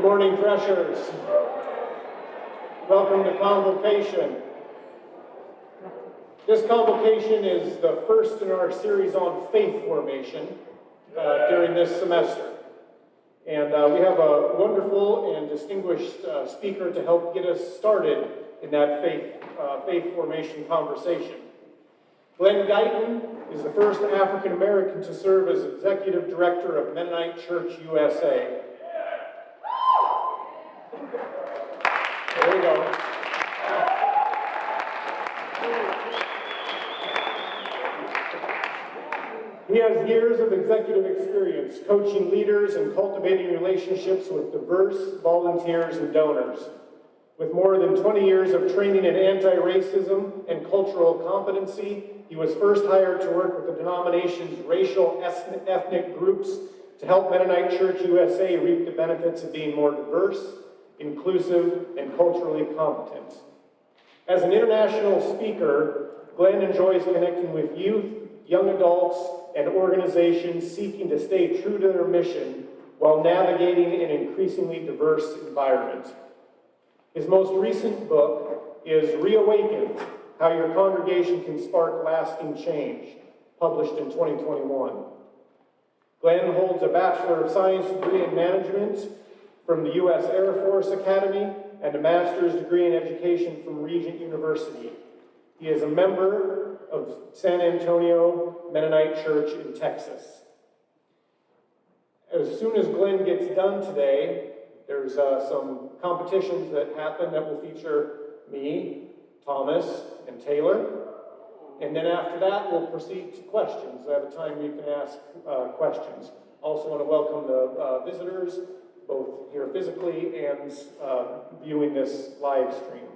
Good morning, Threshers. Welcome to Convocation. This Convocation is the first in our series on faith formation during this semester. And we have a wonderful and distinguished speaker to help get us started in that faith formation conversation. Glen Guyton is the first African American to serve as Executive Director of Mennonite Church USA. There we go. He has years of executive experience coaching leaders and cultivating relationships with diverse volunteers and donors. With more than 20 years of training in anti-racism and cultural competency, he was first hired to work with the denomination's racial ethnic groups to help Mennonite Church USA reap the benefits of being more diverse, inclusive, and culturally competent. As an international speaker, Glen enjoys connecting with youth, young adults, and organizations seeking to stay true to their mission while navigating an increasingly diverse environment. His most recent book is Reawakened, How Your Congregation Can Spark Lasting Change, published in 2021. Glen holds a Bachelor of Science degree in Management from the U.S. Air Force Academy and a Master's degree in Education from Regent University. He is a member of San Antonio Mennonite Church in Texas. As soon as Glen gets done today, there's some competitions that happen that will feature me, Thomas, and Taylor. And then after that, we'll proceed to questions. I have a time you can ask questions. Also want to welcome the visitors, both here physically and viewing this live stream.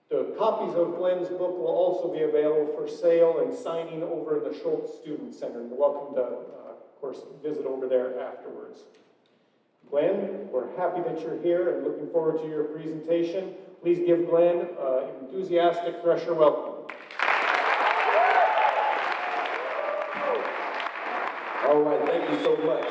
The copies of Glen's book will also be available for sale and signing over in the Schultz Student Center. You're welcome to, of course, visit over there afterwards. Glen, we're happy that you're here and looking forward to your presentation. Please give Glen an enthusiastic Thresher welcome. All right, thank you so much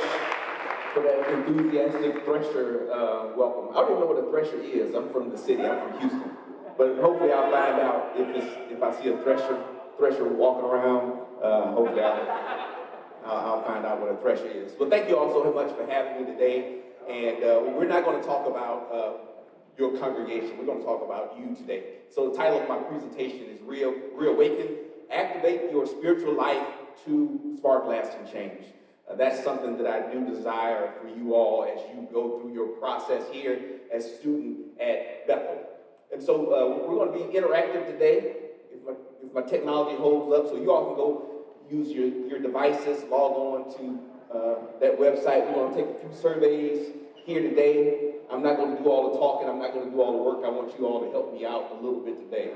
for that enthusiastic Thresher welcome. I don't even know what a Thresher is. I'm from the city. I'm from Houston. But hopefully I'll find out if I see a Thresher walking around. Hopefully I'll find out what a Thresher is. Well, thank you all so much for having me today. And we're not going to talk about your congregation. We're going to talk about you today. So the title of my presentation is Reawaken, Activate Your Spiritual Life to Spark Lasting Change. That's something that I do desire for you all as you go through your process here as a student at Bethel. And so we're going to be interactive today, if my technology holds up, so you all can go use your devices, log on to that website. We're going to take a few surveys here today. I'm not going to do all the talking. I'm not going to do all the work. I want you all to help me out a little bit today.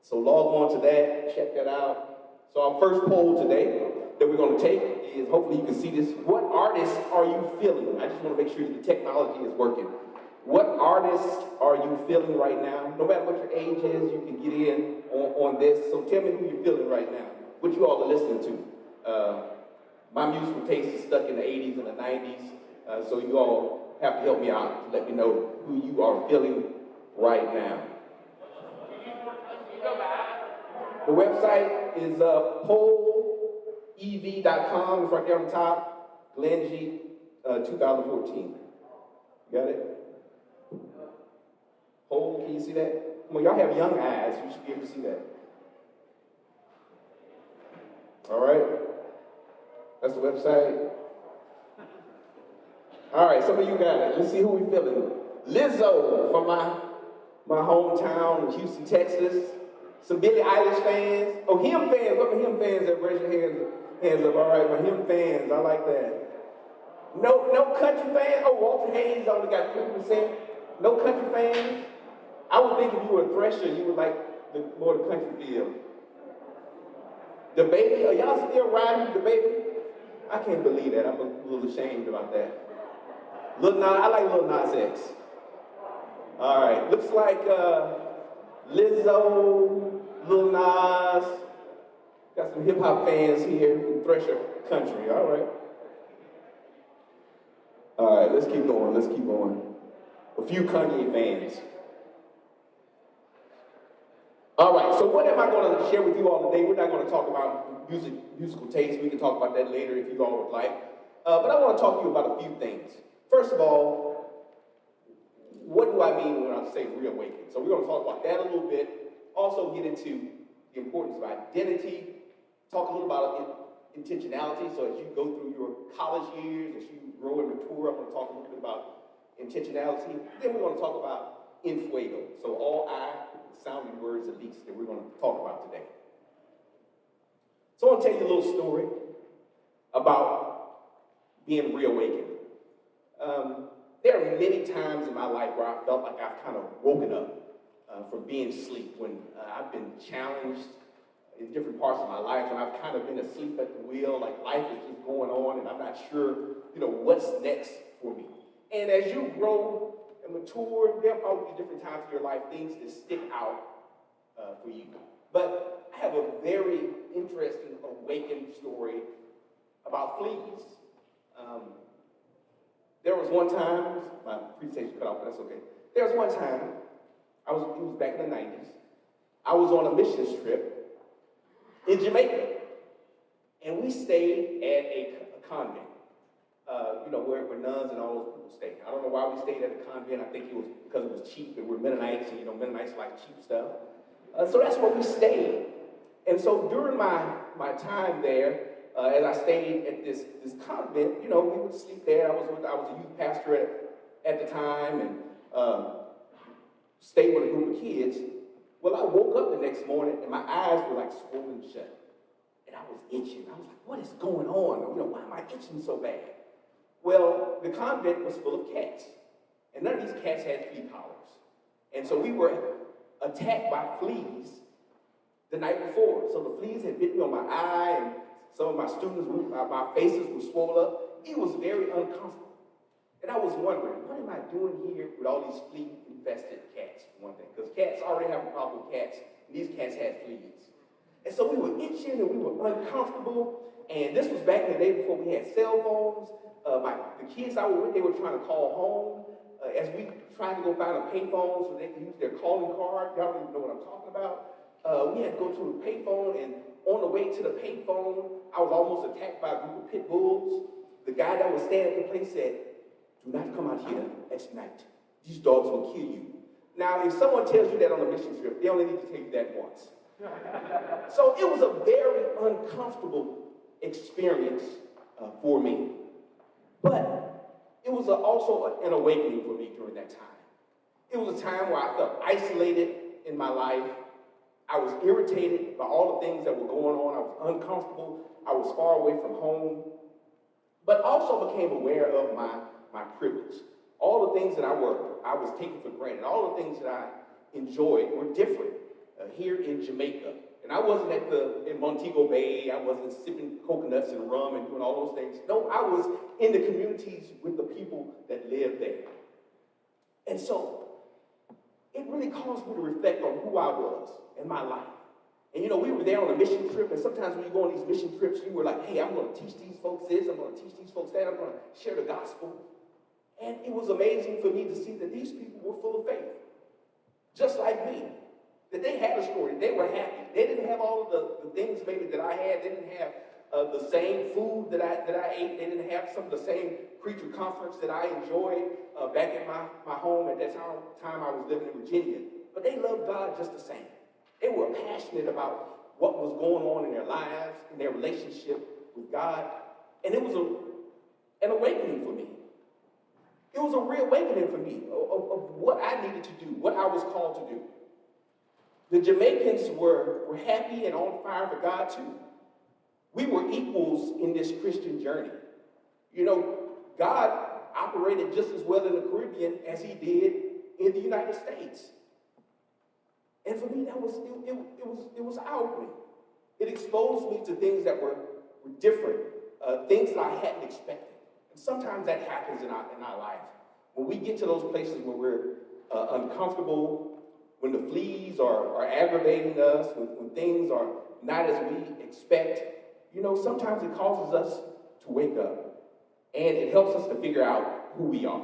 So log on to that, check that out. So our first poll today that we're going to take is, hopefully you can see this, what artists are you feeling? I just want to make sure that the technology is working. What artists are you feeling right now? No matter what your age is, you can get in on this. So tell me who you're feeling right now, what you all are listening to. My musical taste is stuck in the 80s and the 90s, so you all have to help me out to let me know who you are feeling right now. The website is pollev.com. It's right there on the top. Glen G 2014. Got it? Poll, can you see that? Well, y'all have young eyes. You should be able to see that. All right. That's the website. All right, some of you got it. Let's see who we feeling. Lizzo from my hometown of Houston, Texas. Some Billie Eilish fans. Oh, hymn fans. What are hymn fans that raise your hands up? All right, my hymn fans. I like that. No country fans. Oh, Walter Hayes only got 3%. No country fans. I would think if you were a Thresher, you would like more the country feel. The Baby. Are y'all still riding the Baby? I can't believe that. I'm a little ashamed about that. Lil Nas. I like Lil Nas X. All right. Looks like Lizzo, Lil Nas. Got some hip hop fans here in Thresher country. All right. All right, let's keep going, let's keep going. A few Kanye fans. All right, so what am I going to share with you all today? We're not going to talk about musical taste. We can talk about that later if you all would like. But I want to talk to you about a few things. First of all, what do I mean when I say reawaken? So we're going to talk about that a little bit. Also get into the importance of identity. Talk a little about intentionality. So as you go through your college years, as you grow and mature, I'm going to talk a little bit about intentionality. Then we're going to talk about in fuego. So all sounding words at least that we're going to talk about today. So I want to tell you a little story about being reawakened. There are many times in my life where I felt like I've kind of woken up from being asleep, when I've been challenged in different parts of my life, and I've kind of been asleep at the wheel, like life is just going on, and I'm not sure, what's next for me. And as you grow and mature, there'll probably be different times in your life, things that stick out for you. But I have a very interesting awakened story about fleas. There was one time, my presentation cut off, but that's okay. There was one time, it was back in the 90s, I was on a missions trip in Jamaica, and we stayed at a convent, where nuns and all those people stay. I don't know why we stayed at a convent. I think it was because it was cheap, and we're Mennonites, and Mennonites like cheap stuff. So that's where we stayed. And so during my time there, as I stayed at this convent, we would sleep there. I was a youth pastor at the time, and stayed with a group of kids. Well, I woke up the next morning, and my eyes were like swollen shut. And I was itching. I was like, what is going on? Why am I itching so bad? Well, the convent was full of cats. And none of these cats had flea collars. And so we were attacked by fleas the night before. So the fleas had bitten me on my eye, and some of my students, my faces were swollen up. It was very uncomfortable. And I was wondering, what am I doing here with all these flea-infested cats, for one thing? Because cats already have a problem with cats, and these cats had fleas. And so we were itching, and we were uncomfortable. And this was back in the day before we had cell phones. The kids I was with, they were trying to call home. As we tried to go find a payphone so they could use their calling card. Y'all don't even know what I'm talking about. We had to go to a payphone, and on the way to the payphone, I was almost attacked by a group of pit bulls. The guy that was staying at the place said, "Do not come out here at night. These dogs will kill you." Now, if someone tells you that on a mission trip, they only need to tell you that once. So it was a very uncomfortable experience for me. But it was also an awakening for me during that time. It was a time where I felt isolated in my life. I was irritated by all the things that were going on. I was uncomfortable. I was far away from home. But also became aware of my privilege. All the things that I was taking for granted, all the things that I enjoyed were different here in Jamaica. And I wasn't in Montego Bay. I wasn't sipping coconuts and rum and doing all those things. No, I was in the communities with the people that lived there. And so it really caused me to reflect on who I was in my life. And we were there on a mission trip, and sometimes when you go on these mission trips, you were like, hey, I'm going to teach these folks this, I'm going to teach these folks that, I'm going to share the gospel. And it was amazing for me to see that these people were full of faith, just like me. That they had a story, they were happy. They didn't have all of the things maybe that I had. They didn't have the same food that I ate. They didn't have some of the same creature comforts that I enjoyed back at my home at that time I was living in Virginia. But they loved God just the same. They were passionate about what was going on in their lives, in their relationship with God. And it was an awakening for me. It was a reawakening for me of what I needed to do, what I was called to do. The Jamaicans were happy and on fire for God too. We were equals in this Christian journey. God operated just as well in the Caribbean as he did in the United States. And for me, it was eye-opening. It exposed me to things that were different, things that I hadn't expected. And sometimes that happens in our lives. When we get to those places where we're uncomfortable, when the fleas are aggravating us, when things are not as we expect, sometimes it causes us to wake up. And it helps us to figure out who we are.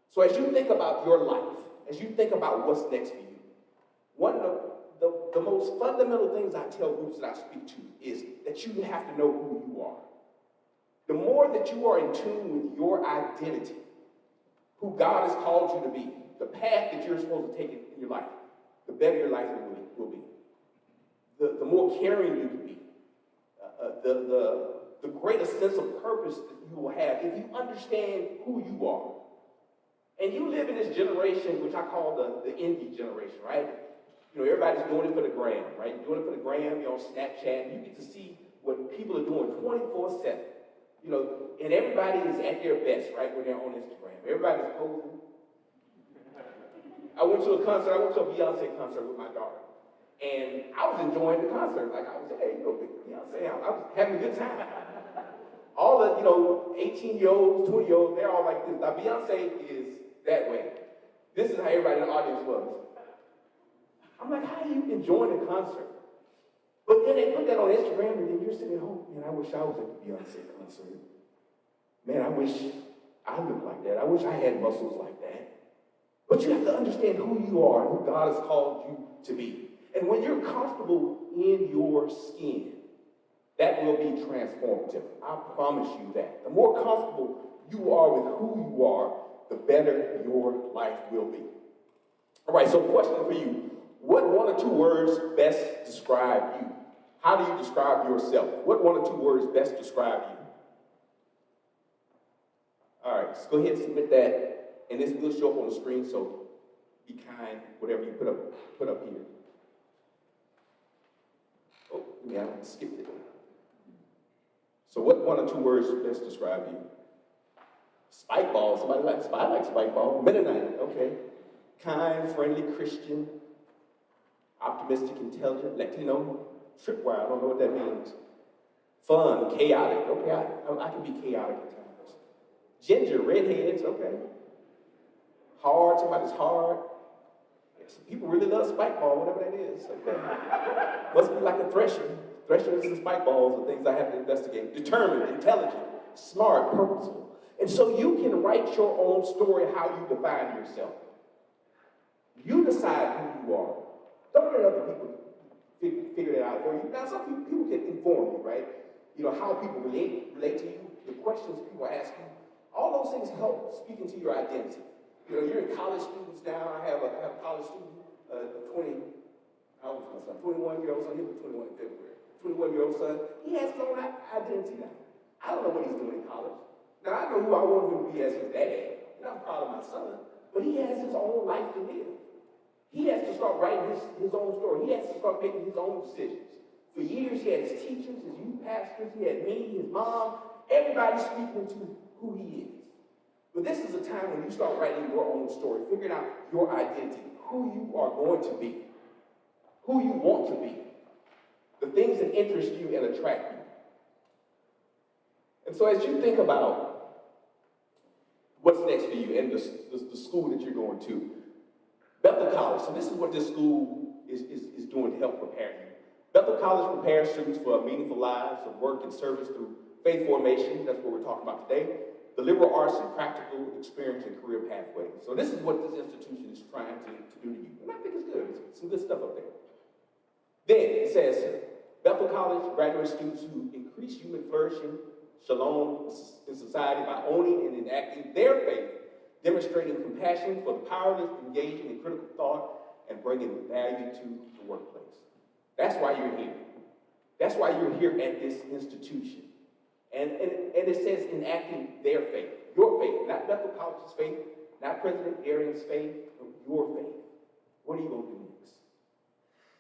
So as you think about your life, as you think about what's next for you, one of the most fundamental things I tell groups that I speak to is that you have to know who you are. The more that you are in tune with your identity, who God has called you to be, the path that you're supposed to take in your life, the better your life will be. The more caring you can be, the greater sense of purpose that you will have if you understand who you are. And you live in this generation, which I call the envy generation, right? You know, everybody's doing it for the gram, right? You're doing it for the gram, you're on Snapchat, and you get to see what people are doing 24/7. You know, and everybody is at their best, right, when they're on Instagram. Everybody's posing. I went to a Beyonce concert with my daughter. And I was enjoying the concert. Like, I was, hey, you know, Beyonce, I was having a good time. All the, 18-year-olds, 20-year-olds, they're all like this. Now, Beyonce is that way. This is how everybody in the audience was. I'm like, how are you enjoying the concert? But then they put that on Instagram, and then you're sitting at home, man, I wish I was at the Beyonce concert. Man, I wish I looked like that. I wish I had muscles like that. But you have to understand who you are and who God has called you to be. And when you're comfortable in your skin, that will be transformative. I promise you that. The more comfortable you are with who you are, the better your life will be. All right, so question for you. What one or two words best describe you? How do you describe yourself? What one or two words best describe you? All right, so go ahead and submit that, and this will show up on the screen, so be kind, whatever you put up here. Oh, yeah, I skipped it. So what one or two words best describe you? Spike ball, somebody like spike ball. Mennonite, okay. Kind, friendly, Christian, optimistic, intelligent, Latino, tripwire, I don't know what that means. Fun, chaotic, okay, I can be chaotic at times. Ginger, redheads, okay. Hard, somebody's hard. Yeah, some people really love spike ball, whatever that is, okay. Must be like a thresher. Threshers and spike balls are things I have to investigate. Determined, intelligent, smart, purposeful. And so you can write your own story how you define yourself. You decide who you are. Don't let other people figure it out for you. Now, some people can inform you, right? You know, how people relate to you, the questions people ask you. All those things help speak into your identity. You know, you're in college students now. I have a college student, 21-year-old son. He'll be 21 in February. 21-year-old son. He has his own identity now. I don't know what he's doing in college. Now, I know who I want him to be as his dad, and I'm proud of my son, but he has his own life to live. He has to start writing his own story. He has to start making his own decisions. For years, he had his teachers, his youth pastors, he had me, his mom, everybody speaking into who he is. But this is a time when you start writing your own story, figuring out your identity, who you are going to be, who you want to be, the things that interest you and attract you. And so as you think about what's next for you and the school that you're going to, Bethel College, so this is what this school is doing to help prepare you. Bethel College prepares students for meaningful lives of work and service through faith formation. That's what we're talking about today. The liberal arts and practical experience and career pathways. So this is what this institution is trying to do to you. And I think it's good. There's some good stuff up there. Then it says, Bethel College graduate students who increase human flourishing, shalom in society by owning and enacting their faith, demonstrating compassion for the powerless, engaging in critical thought, and bringing value to the workplace. That's why you're here. That's why you're here at this institution. And it says enacting their faith, your faith, not Bethel College's faith, not President Arian's faith, but your faith. What are you going to do next?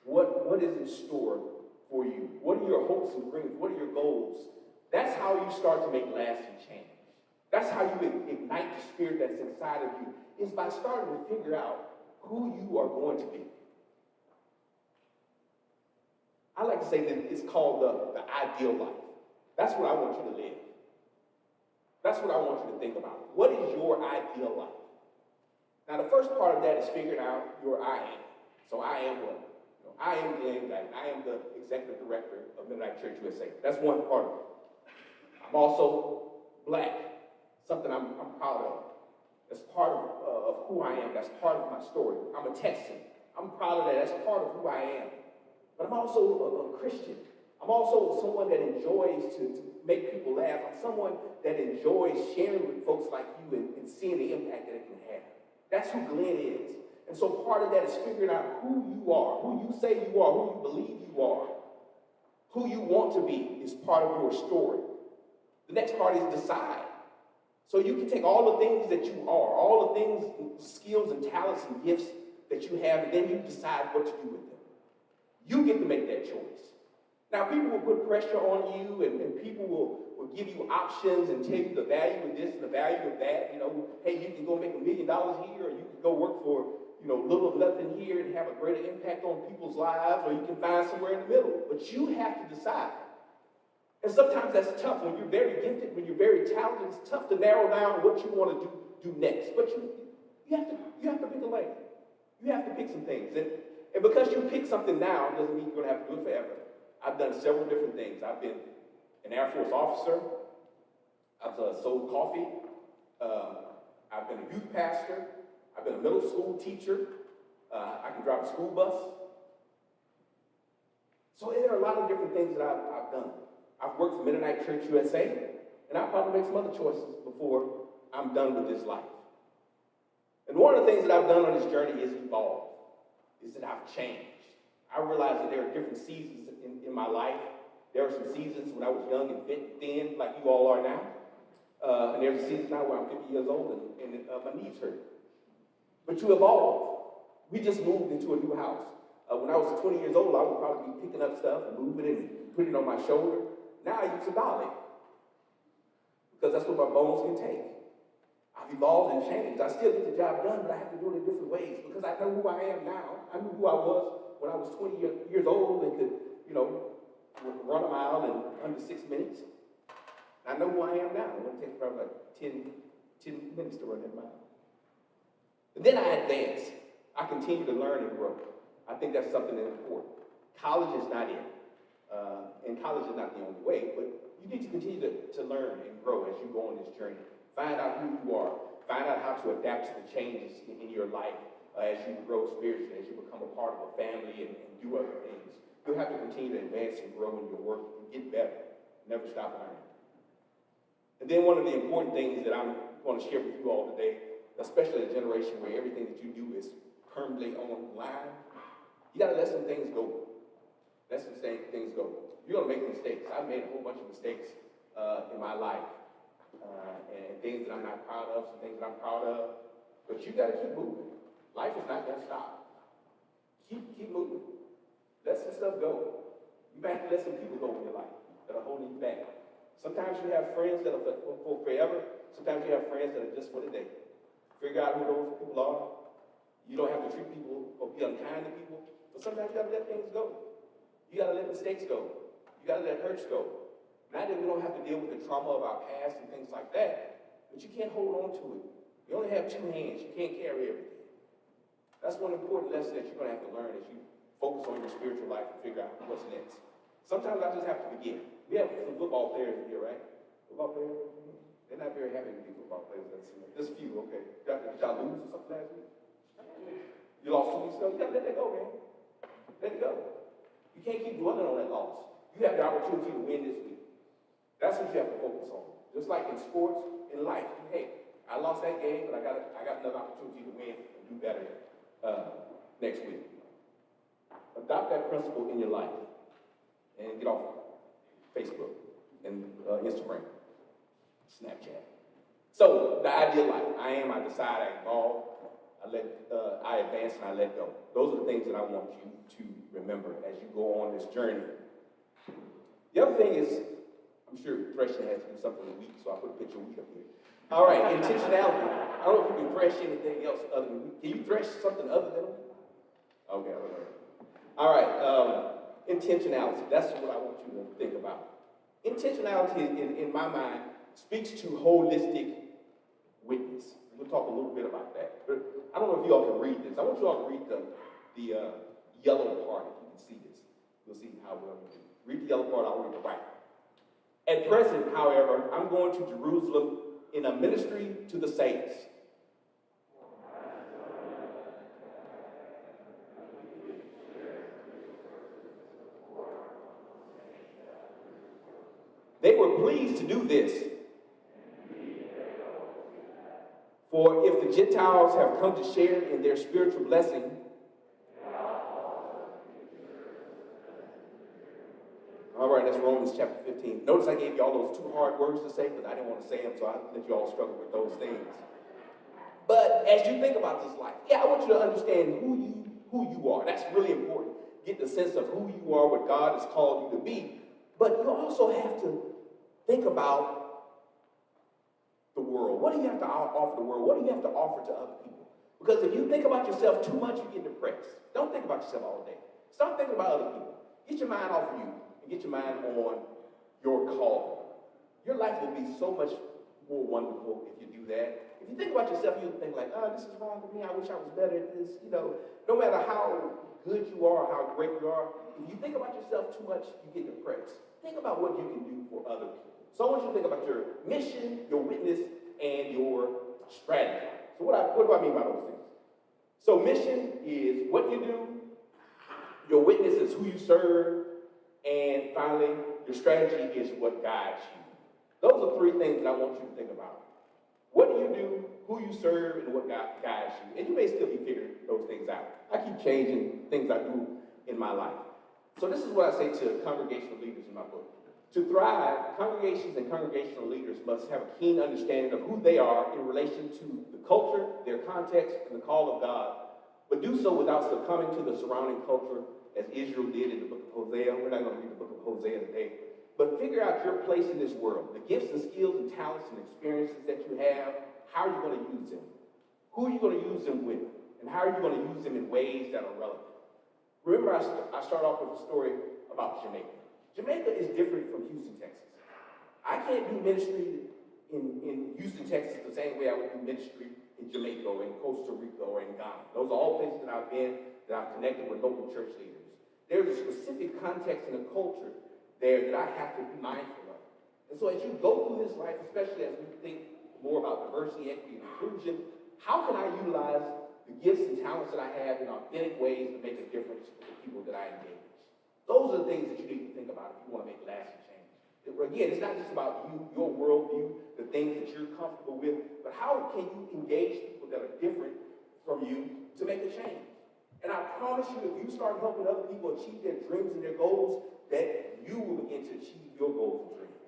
What is in store for you? What are your hopes and dreams? What are your goals? That's how you start to make lasting change. That's how you ignite the spirit that's inside of you, is by starting to figure out who you are going to be. I like to say that it's called the ideal life. That's what I want you to live. That's what I want you to think about. What is your ideal life? Now, the first part of that is figuring out your I am. So I am what? I am Glen. I am the executive director of Mennonite Church USA. That's one part of it. I'm also black. something I'm proud of. That's part of who I am. That's part of my story. I'm a Texan. I'm proud of that. That's part of who I am. But I'm also a Christian. I'm also someone that enjoys to make people laugh. I'm someone that enjoys sharing with folks like you and seeing the impact that it can have. That's who Glen is. And so part of that is figuring out who you are, who you say you are, who you believe you are. Who you want to be is part of your story. The next part is decide. So you can take all the things that you are, all the things, skills and talents and gifts that you have, and then you decide what to do with them. You get to make that choice. Now, people will put pressure on you, and people will give you options and tell you the value of this and the value of that. You know, hey, you can go make $1 million here, or you can go work for, little or nothing here and have a greater impact on people's lives, or you can find somewhere in the middle. But you have to decide. And sometimes that's tough. When you're very gifted, when you're very talented, it's tough to narrow down what you want to do next. But you have to pick a lane. You have to pick some things. And because you pick something now doesn't mean you're going to have to do it forever. I've done several different things. I've been an Air Force officer. I've sold coffee. I've been a youth pastor. I've been a middle school teacher. I can drive a school bus. So there are a lot of different things that I've done. I've worked for Mennonite Church USA, and I'll probably make some other choices before I'm done with this life. And one of the things that I've done on this journey is evolve, is that I've changed. I realize that there are different seasons in my life. There are some seasons when I was young and fit and thin, like you all are now. And there's a season now where I'm 50 years old and my knees hurt. But you evolve. We just moved into a new house. When I was 20 years old, I would probably be picking up stuff and moving it and putting it on my shoulder. Now I use a dolly because that's what my bones can take. I've evolved and changed. I still get the job done, but I have to do it in different ways because I know who I am now. I knew who I was when I was 20 years old and could, run a mile in under 6 minutes. I know who I am now. It would take probably like 10 minutes to run that mile. But then I advance. I continue to learn and grow. I think that's something that's important. College is not it. And college is not the only way, but you need to continue to learn and grow as you go on this journey. Find out who you are. Find out how to adapt to the changes in your life as you grow spiritually, as you become a part of a family and do other things. You'll have to continue to advance and grow in your work and get better. Never stop learning. And then one of the important things that I'm going to share with you all today, especially a generation where everything that you do is permanently online, you got to let some things go. Let some things go. You're going to make mistakes. I've made a whole bunch of mistakes in my life. And things that I'm not proud of, some things that I'm proud of. But you got to keep moving. Life is not going to stop. Keep moving. Let some stuff go. You might have to let some people go in your life that are holding you back. Sometimes you have friends that are for forever. Sometimes you have friends that are just for the day. Figure out who those people are. You don't have to treat people or be unkind to people. But sometimes you got to let things go. You got to let mistakes go. You got to let hurts go. Not that we don't have to deal with the trauma of our past and things like that, but you can't hold on to it. You only have 2 hands. You can't carry everything. That's one important lesson that you're going to have to learn as you focus on your spiritual life and figure out what's next. Sometimes I just have to forget. We have some football players in here, right? Football players? They're not very happy to be football players. There's a few, okay. Did y'all lose or something last week? You lost 2 weeks ago? You got to let that go, man. Let it go. You can't keep dwelling on that loss. You have the opportunity to win this week. That's what you have to focus on. Just like in sports, in life. Hey, I lost that game, but I got another opportunity to win and do better next week. Adopt that principle in your life and get off Facebook and Instagram, Snapchat. So the ideal life, I decide, I evolve, I advance and I let go. Those are the things that I want you to remember as you go on this journey. The other thing is, I'm sure threshing has to do something with wheat, so I put a picture of wheat up here. All right, intentionality. I don't know if you can thresh anything else other than wheat. Can you thresh something other than wheat? Okay, I don't know. All right, intentionality. That's what I want you to think about. Intentionality, in my mind, speaks to holistic witness. We'll talk a little bit about that. But I don't know if you all can read this. I want you all to read the yellow part, if you can see this. You'll see how well you do. Read the yellow part, I'll read the white. At present, however, I'm going to Jerusalem in a ministry to the saints. They were pleased to do this. For if the Gentiles have come to share in their spiritual blessing, all right, that's Romans chapter 15. Notice I gave you all those two hard words to say because I didn't want to say them, so I let you all struggle with those things. But as you think about this life, I want you to understand who you are. That's really important. Get the sense of who you are, what God has called you to be. But you also have to think about the world. What do you have to offer the world? What do you have to offer to other people? Because if you think about yourself too much, you get depressed. Don't think about yourself all day. Start thinking about other people. Get your mind off of you and get your mind on your call. Your life will be so much more wonderful if you do that. If you think about yourself, you'll think like, oh, this is wrong with me. I wish I was better at this. No matter how good you are, how great you are, if you think about yourself too much, you get depressed. Think about what you can do for other people. So I want you to think about your mission, your witness, and your strategy. So what do I mean by those things? So mission is what you do, your witness is who you serve, and finally, your strategy is what guides you. Those are three things that I want you to think about. What do you do, who you serve, and what guides you? And you may still be figuring those things out. I keep changing things I do in my life. So this is what I say to congregational leaders in my book. To thrive, congregations and congregational leaders must have a keen understanding of who they are in relation to the culture, their context, and the call of God, but do so without succumbing to the surrounding culture as Israel did in the book of Hosea. We're not going to read the book of Hosea today. But figure out your place in this world, the gifts and skills and talents and experiences that you have. How are you going to use them? Who are you going to use them with? And how are you going to use them in ways that are relevant? Remember, I start off with a story about Jamaica. Jamaica is different from Houston, Texas. I can't do ministry in Houston, Texas the same way I would do ministry in Jamaica or in Costa Rica or in Ghana. Those are all places that I've been, that I've connected with local church leaders. There's a specific context and a culture there that I have to be mindful of. And so as you go through this life, especially as we think more about diversity, equity, and inclusion, how can I utilize the gifts and talents that I have in authentic ways to make a difference for the people that I engage? Those are the things that you need to think about if you want to make lasting change. Again, it's not just about you, your worldview, the things that you're comfortable with, but how can you engage people that are different from you to make a change? And I promise you, if you start helping other people achieve their dreams and their goals, that you will begin to achieve your goals and dreams.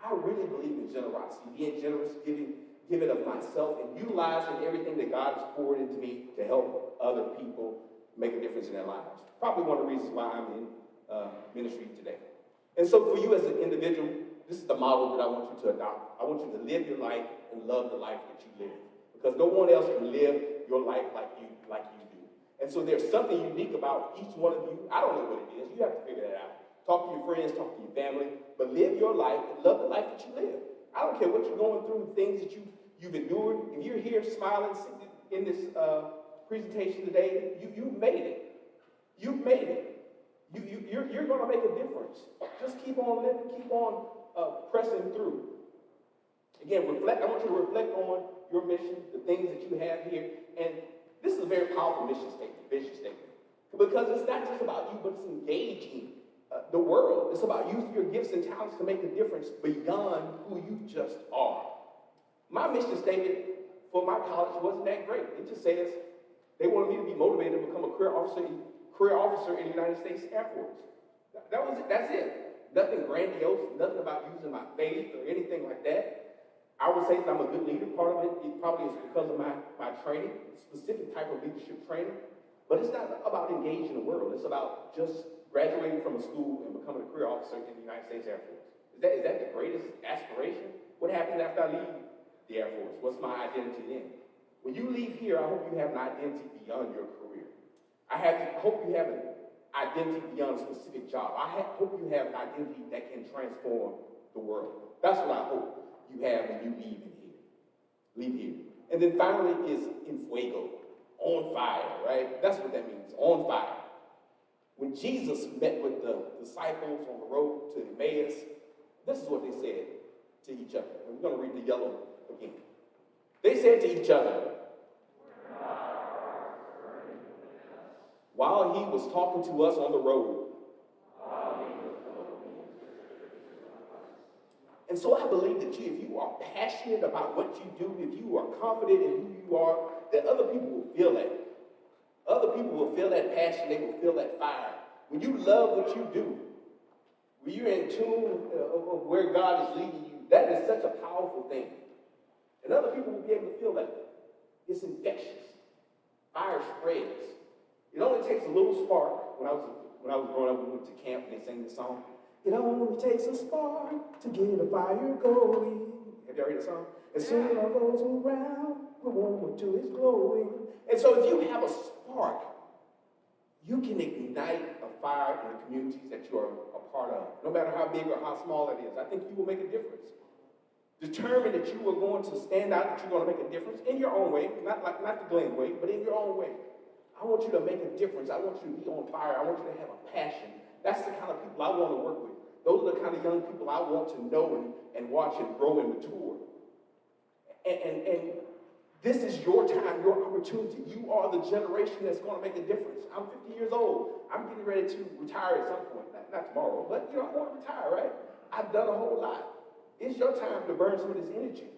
I really believe in generosity, being generous, giving of myself, and utilizing everything that God has poured into me to help other people make a difference in their lives. Probably one of the reasons why I'm in ministry today. And so for you as an individual, this is the model that I want you to adopt. I want you to live your life and love the life that you live. Because no one else can live your life like you do. And so there's something unique about each one of you. I don't know what it is. You have to figure that out. Talk to your friends, talk to your family, but live your life and love the life that you live. I don't care what you're going through, things that you've endured. If you're here smiling in this presentation today, you've made it. You've made it. You're going to make a difference. Just keep on living, keep on pressing through. Again, reflect. I want you to reflect on your mission, the things that you have here. And this is a very powerful mission statement, vision statement. Because it's not just about you, but it's engaging the world. It's about using your gifts and talents to make a difference beyond who you just are. My mission statement for my college wasn't that great. It just says they wanted me to be motivated to become a career officer in the United States Air Force. That was it. That's it. Nothing grandiose, nothing about using my faith or anything like that. I would say that I'm a good leader. Part of it probably is because of my training, specific type of leadership training. But it's not about engaging the world. It's about just graduating from a school and becoming a career officer in the United States Air Force. Is that the greatest aspiration? What happens after I leave the Air Force? What's my identity then? When you leave here, I hope you have an identity beyond your career. I hope you have an identity beyond a specific job. I hope you have an identity that can transform the world. That's what I hope you have when you leave here. And then finally is in fuego, on fire, right? That's what that means, on fire. When Jesus met with the disciples on the road to Emmaus, this is what they said to each other. And we're going to read the yellow again. They said to each other, while he was talking to us on the road. And so I believe that if you are passionate about what you do, if you are confident in who you are, that other people will feel that. Other people will feel that passion, they will feel that fire. When you love what you do, when you're in tune of where God is leading you, that is such a powerful thing. And other people will be able to feel that. It's infectious. Fire spreads. It only takes a little spark. When I was growing up, we went to camp and they sang this song. It only takes a spark to get a fire going. Have y'all heard the song? And soon all those around will warm to its glowing. And so if you have a spark, you can ignite a fire in the communities that you are a part of. No matter how big or how small it is, I think you will make a difference. Determine that you are going to stand out, that you're going to make a difference in your own way, not the Glen way, but in your own way. I want you to make a difference. I want you to be on fire. I want you to have a passion. That's the kind of people I want to work with. Those are the kind of young people I want to know and watch and grow and mature. And this is your time, your opportunity. You are the generation that's going to make a difference. I'm 50 years old. I'm getting ready to retire at some point. Not tomorrow, but I want to retire, right? I've done a whole lot. It's your time to burn some of this energy.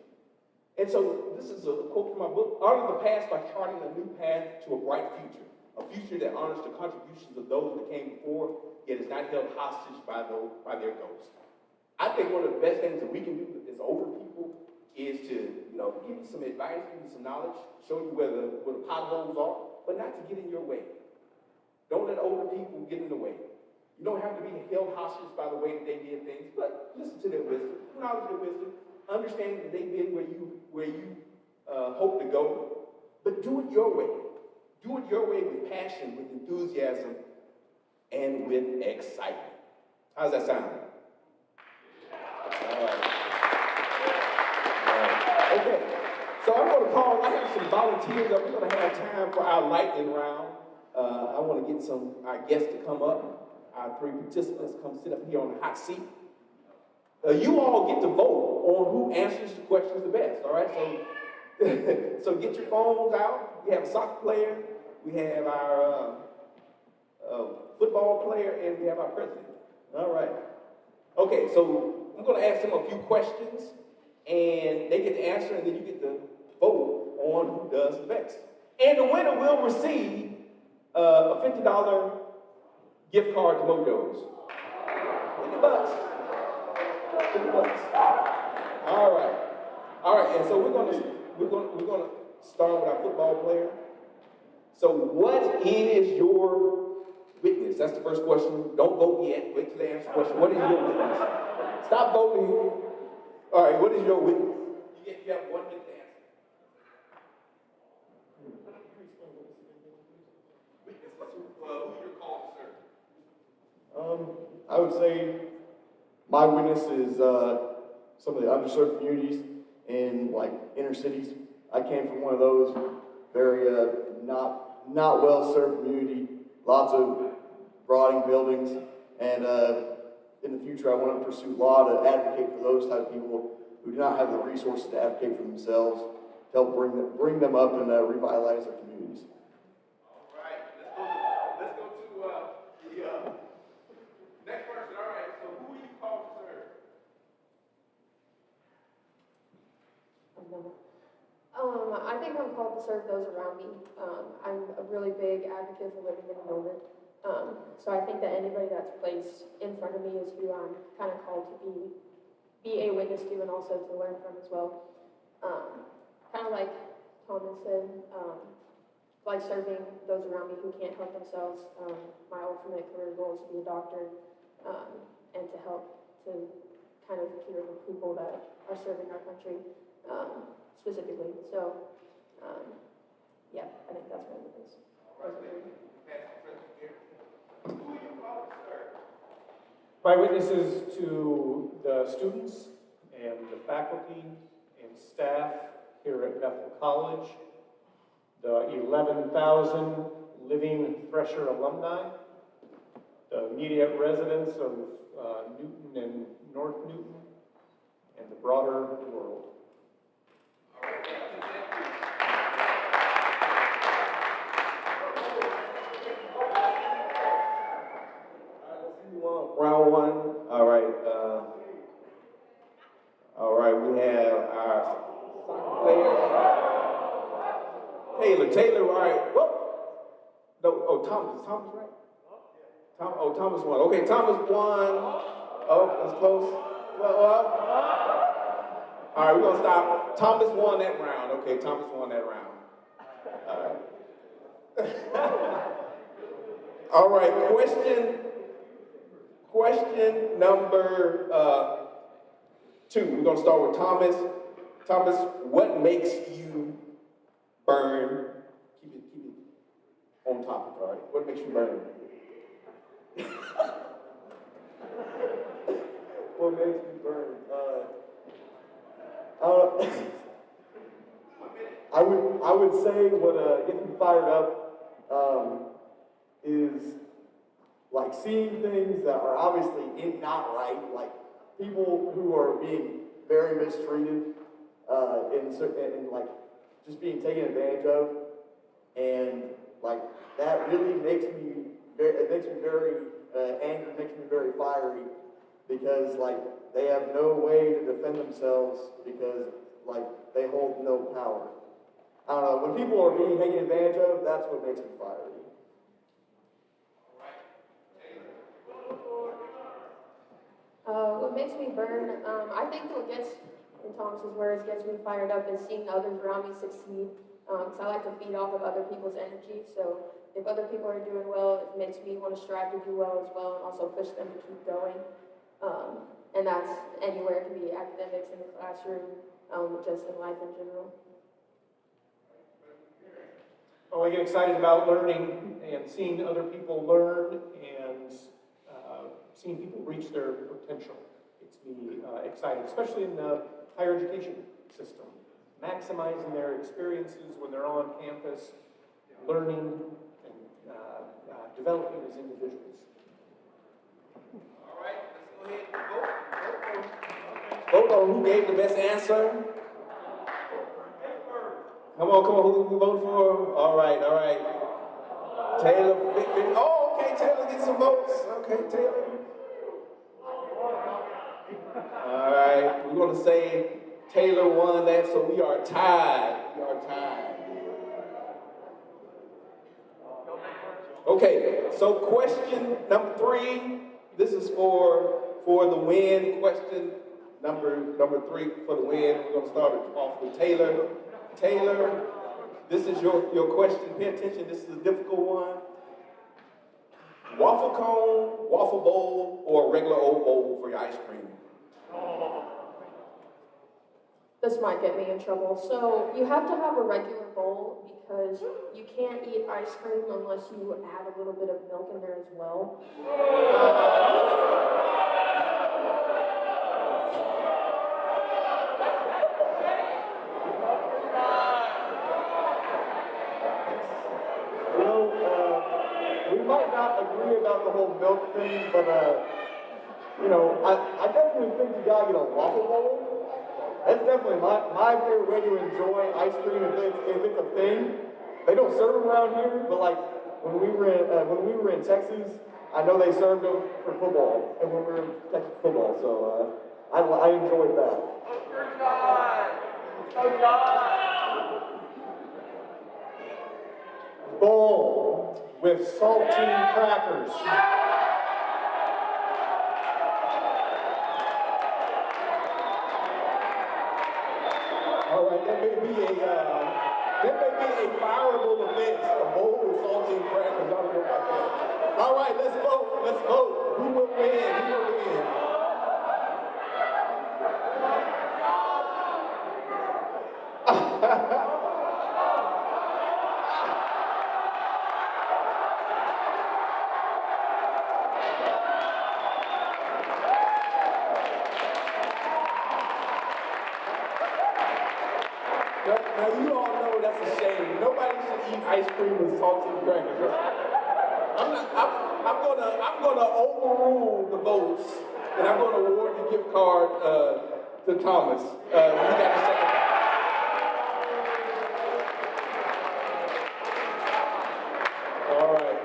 And so this is a quote from my book. Honor the past by charting a new path to a bright future. A future that honors the contributions of those that came before, yet is not held hostage by their ghosts. I think one of the best things that we can do as older people is to, give you some advice, give you some knowledge, show you where the potholes are, but not to get in your way. Don't let older people get in the way. You don't have to be held hostage by the way that they did things, but listen to their wisdom, acknowledge their wisdom, understanding that they've been where you hope to go, but do it your way. Do it your way with passion, with enthusiasm, and with excitement. How's that sound? All right. Okay, so I'm going to I have some volunteers up. We're going to have time for our lightning round. I want to get our guests to come up. Our 3 participants come sit up here on the hot seat. You all get to vote on who answers the questions the best, all right? So get your phones out. We have a soccer player, we have our football player, and we have our president. All right. Okay, so I'm going to ask them a few questions, and they get to answer, and then you get to vote on who does the best. And the winner will receive a $50 gift card to Mojo's. $50. $50. All right, and so we're gonna start with our football player. So what is your witness? That's the first question. Don't vote yet. Wait till they answer the question. What is your witness? Stop voting. All right, what is your witness? You have 1 minute to answer. Witness, who you're called to serve? I would say my witness is some of the underserved communities in inner cities. I came from one of those very not well served community. Lots of rotting buildings, and in the future I want to pursue law to advocate for those type of people who do not have the resources to advocate for themselves, to help bring them up and revitalize their communities. All right, let's go to the next person. All right, so who are you called to serve? I think I'm called to serve those around me. I'm a really big advocate for living in the moment. So I think that anybody that's placed in front of me is who I'm kind of called to be a witness to and also to learn from as well. Kind of like Thomas said, like serving those around me who can't help themselves. My ultimate career goal is to be a doctor and to help to kind of cure the people that are serving our country specifically. So, yeah, I think that's what it is. My witnesses to the students and the faculty and staff here at Bethel College, the 11,000 living Thresher alumni, the immediate residents of Newton and North Newton, and the broader world. one. All right. We have our player. Taylor, all right. Whoa. No, oh, Thomas. Is Thomas right? Thomas won. Okay, Thomas won. Oh, that's close. Well, all right, we're going to stop. Thomas won that round. Okay, Thomas won that round. All right, question number 2. We're going to start with Thomas. Thomas, what makes you burn? Keep it on topic, all right? What makes you burn? What makes me burn? I would say what gets me fired up is like seeing things that are obviously not right, like people who are being very mistreated and like just being taken advantage of, and like that really makes me very angry, makes me very fiery, because like they have no way to defend themselves because like they hold no power. I don't know, when people are being taken advantage of, that's what makes me fiery. What makes me burn, I think what gets, in Thomas's words, gets me fired up is seeing others around me succeed. Because I like to feed off of other people's energy, so if other people are doing well, it makes me want to strive to do well as well, and also push them to keep going. And that's anywhere. It can be academics, in the classroom, just in life in general. Oh, I get excited about learning and seeing other people learn and seeing people reach their potential. Gets me excited, especially in the higher education system. Maximizing their experiences when they're on campus, learning and developing as individuals. All right, let's go ahead and vote. Vote on who gave the best answer. Come on, who we vote for? All right. Taylor, oh, okay, Taylor gets some votes. Okay, Taylor. All right, we're going to say Taylor won that, so we are tied. Okay, so question number 3. This is for the win. Question number 3 for the win. We're going to start off with Taylor. Taylor, this is your question. Pay attention. This is a difficult one. Waffle cone, waffle bowl, or a regular old bowl for your ice cream? This might get me in trouble. So you have to have a regular bowl because you can't eat ice cream unless you add a little bit of milk in there as well. We might not agree about the whole milk thing, but I definitely think you gotta get a waffle bowl. That's definitely my favorite way to enjoy ice cream if it's a thing. They don't serve them around here, but like when we were in Texas, I know they served them for football, and when we were in Texas football, so I enjoyed that. Bowl with saltine crackers. All right, that may be a fireable offense, a bowl with saltine crackers. I don't know about that. All right, let's vote. Who will win? Now you all know that's a shame. Nobody should eat ice cream with saltine crackers. I'm gonna overrule the votes, and I'm gonna award the gift card to Thomas. You got a second. All right.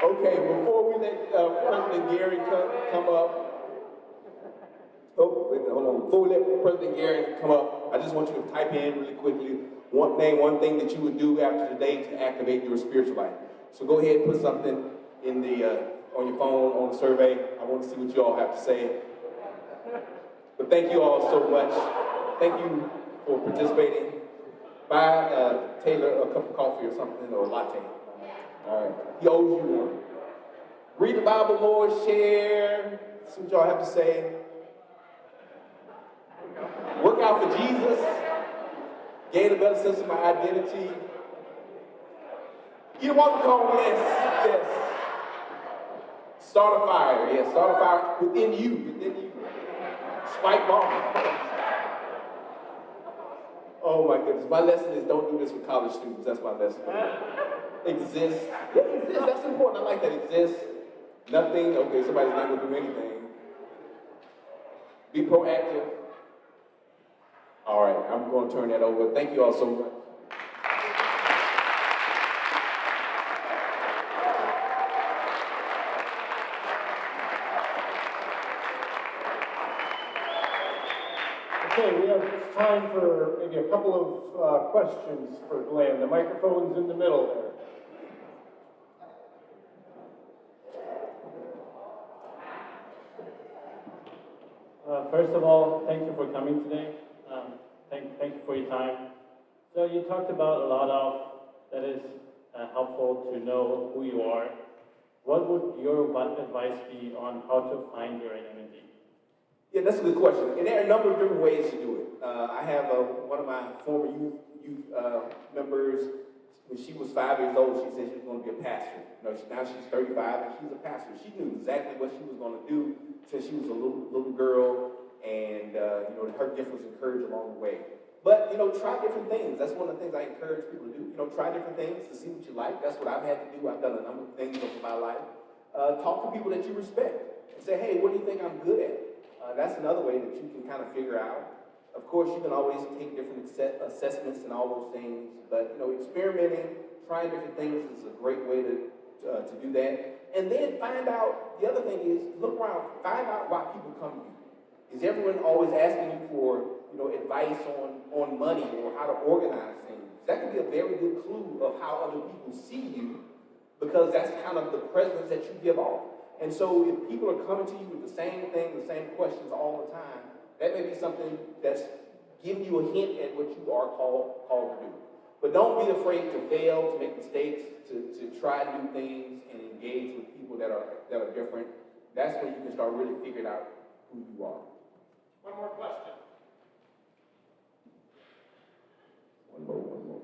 Okay. Before we we let President Gary come up, oh, wait a minute, hold on. Before we let President Gary come up, I just want you to type in really quickly, name one thing that you would do after today to activate your spiritual life. So go ahead and put something in the on your phone, on the survey. I want to see what you all have to say. But thank you all so much. Thank you for participating. Buy Taylor a cup of coffee or something, or a latte. All right. He owes you one. Read the Bible more, share. See what y'all have to say. Work out for Jesus. Gain a better sense of my identity. You want to call me? Yes. Start a fire. Yes, start a fire within you. Spike bomb. Oh my goodness. My lesson is don't do this with college students. That's my lesson. Exist. Yeah, exist. That's important. I like that. Exist. Nothing. Okay, somebody's not going to do anything. Be proactive. All right, I'm going to turn that over. Thank you all so much. Okay, we have time for maybe a couple of questions for Glen. The microphone's in the middle there. First of all, thank you for coming today. Thank you for your time. So you talked about a lot of that is helpful to know who you are. What would your advice be on how to find your identity? Yeah, that's a good question. And there are a number of different ways to do it. I have one of my former youth members, when she was 5 years old, she said she was going to be a pastor. Now she's 35 and she's a pastor. She knew exactly what she was going to do since she was a little girl, and her gift was encouraged along the way. But try different things. That's one of the things I encourage people to do. Try different things to see what you like. That's what I've had to do. I've done a number of things over my life. Talk to people that you respect and say, hey, what do you think I'm good at? That's another way that you can kind of figure out. Of course, you can always take different assessments and all those things, but experimenting, trying different things is a great way to do that. And then find out, the other thing is, look around, find out why people come to you. Is everyone always asking you for advice on money or how to organize things? That could be a very good clue of how other people see you, because that's kind of the presence that you give off. And so if people are coming to you with the same thing, the same questions all the time, that may be something that's giving you a hint at what you are called to do. But don't be afraid to fail, to make mistakes, to try new things and engage with people that are different. That's when you can start really figuring out who you are. One more question. One more.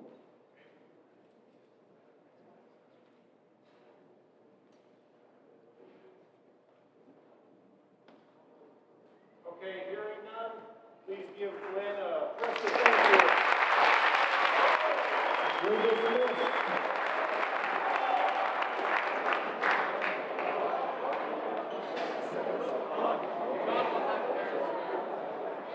Okay, hearing none, please give Glen a press of thank you. You're dismissed.